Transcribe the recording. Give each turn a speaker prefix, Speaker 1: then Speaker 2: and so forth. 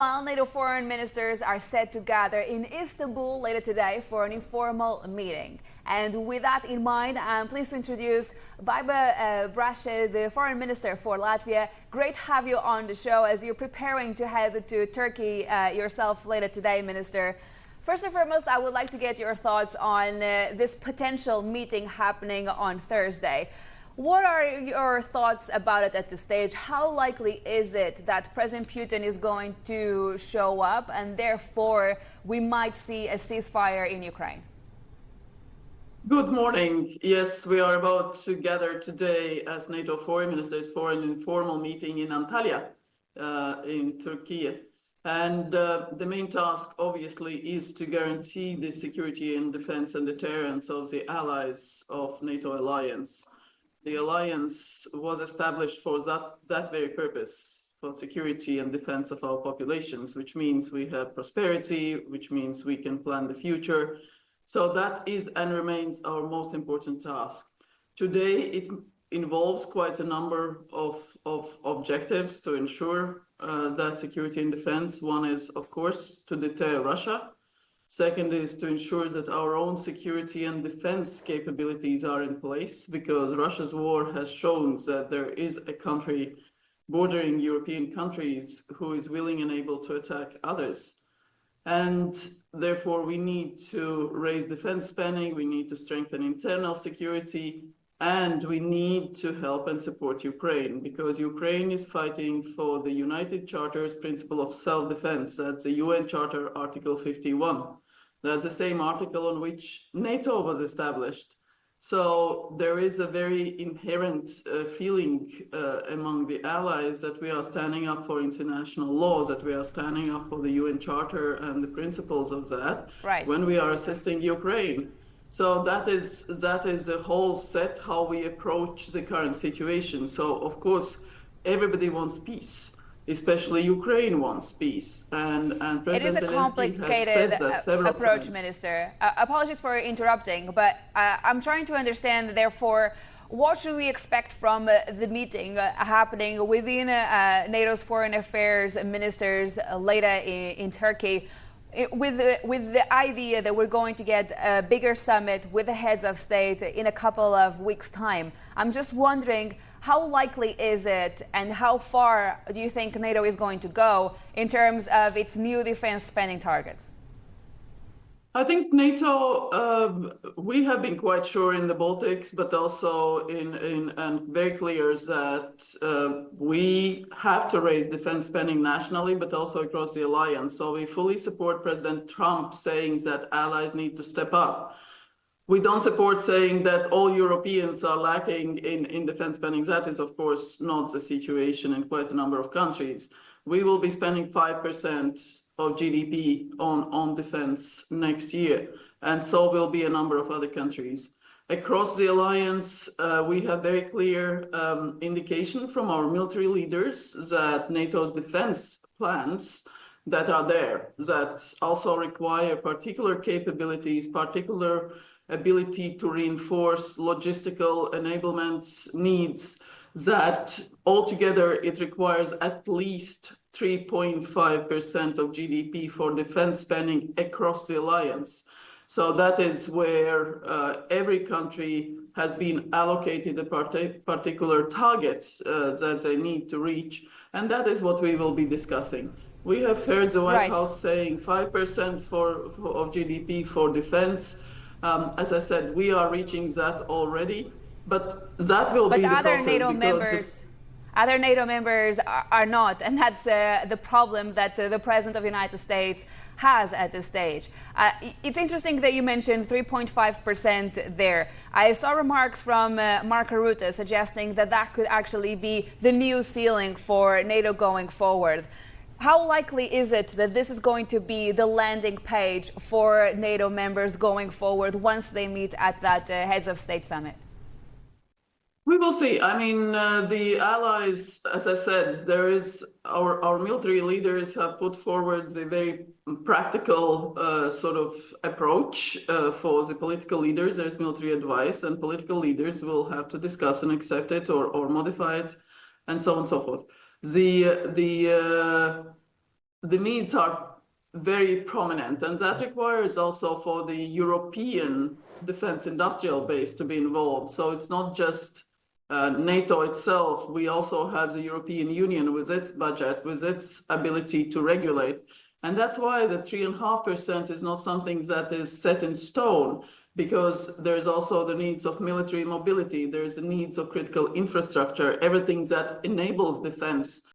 Speaker 1: While NATO foreign ministers are set to gather in Istanbul later today for an informal meeting. And with that in mind, I'm pleased to introduce Baiba Braže, the foreign minister for Latvia. Great to have you on the show as you're preparing to head to Turkey yourself later today, Minister. First and foremost, I would like to get your thoughts on this potential meeting happening on Thursday. What are your thoughts about it at this stage? How likely is it that President Putin is going to show up and therefore we might see a ceasefire in Ukraine?
Speaker 2: Good morning. Yes, we are about to gather today as NATO foreign ministers for an informal meeting in Antalya, in Turkey. And the main task, obviously, is to guarantee the security and defense and deterrence of the allies of NATO alliance. The alliance was established for that very purpose, for security and defense of our populations, which means we have prosperity, which means we can plan the future. So that is and remains our most important task. Today, it involves quite a number of objectives to ensure that security and defense. One is, of course, to deter Russia. Second is to ensure that our own security and defense capabilities are in place, because Russia's war has shown that there is a country bordering European countries who is willing and able to attack others. And therefore, we need to raise defense spending, we need to strengthen internal security, and we need to help and support Ukraine, because Ukraine is fighting for the United Charter's principle of self-defense. That's the UN Charter, Article 51. That's the same article on which NATO was established. So there is a very inherent feeling among the allies that we are standing up for international laws, that we are standing up for the UN Charter and the principles of that when we are assisting Ukraine. So that is a whole set how we approach the current situation. So of course, everybody wants peace, especially Ukraine wants peace. And President
Speaker 1: it is a complicated approach,
Speaker 2: times.
Speaker 1: Minister. Apologies for interrupting, but I'm trying to understand, therefore, what should we expect from the meeting happening within NATO's foreign affairs ministers later in Turkey? With the idea that we're going to get a bigger summit with the heads of state in a couple of weeks' time. I'm just wondering, how likely is it and how far do you think NATO is going to go in terms of its new defense spending targets?
Speaker 2: I think NATO, we have been quite sure in the Baltics, but also and very clear that we have to raise defense spending nationally, but also across the alliance. So we fully support President Trump saying that allies need to step up. We don't support saying that all Europeans are lacking in defense spending. That is, of course, not the situation in quite a number of countries. We will be spending 5% of GDP on defense next year, and so will be a number of other countries. Across the alliance, we have very clear indication from our military leaders that NATO's defense plans that are there, that also require particular capabilities, particular ability to reinforce logistical enablement needs, that altogether it requires at least 3.5% of GDP for defense spending across the alliance. So that is where every country has been allocated a particular target that they need to reach. And that is what we will be discussing. We have heard the White House saying 5% of GDP for defense. As I said, we are reaching that already, but that will be the process.
Speaker 1: Other NATO members are not, and that's the problem that the President of the United States has at this stage. It's interesting that you mentioned 3.5% there. I saw remarks from Mark Rutte suggesting that that could actually be the new ceiling for NATO going forward. How likely is it that this is going to be the landing page for NATO members going forward once they meet at that Heads of State Summit?
Speaker 2: We will see. I mean, the allies, as I said, there is our military leaders have put forward a very practical sort of approach for the political leaders. There's military advice, and political leaders will have to discuss and accept it or modify it, and so on and so forth. The the needs are very prominent, and that requires also for the European defense industrial base to be involved. So it's not just NATO itself. We also have the European Union with its budget, with its ability to regulate. And that's why the 3.5% is not something that is set in stone, because there's also the needs of military mobility, there's the needs of critical infrastructure, everything that enables defense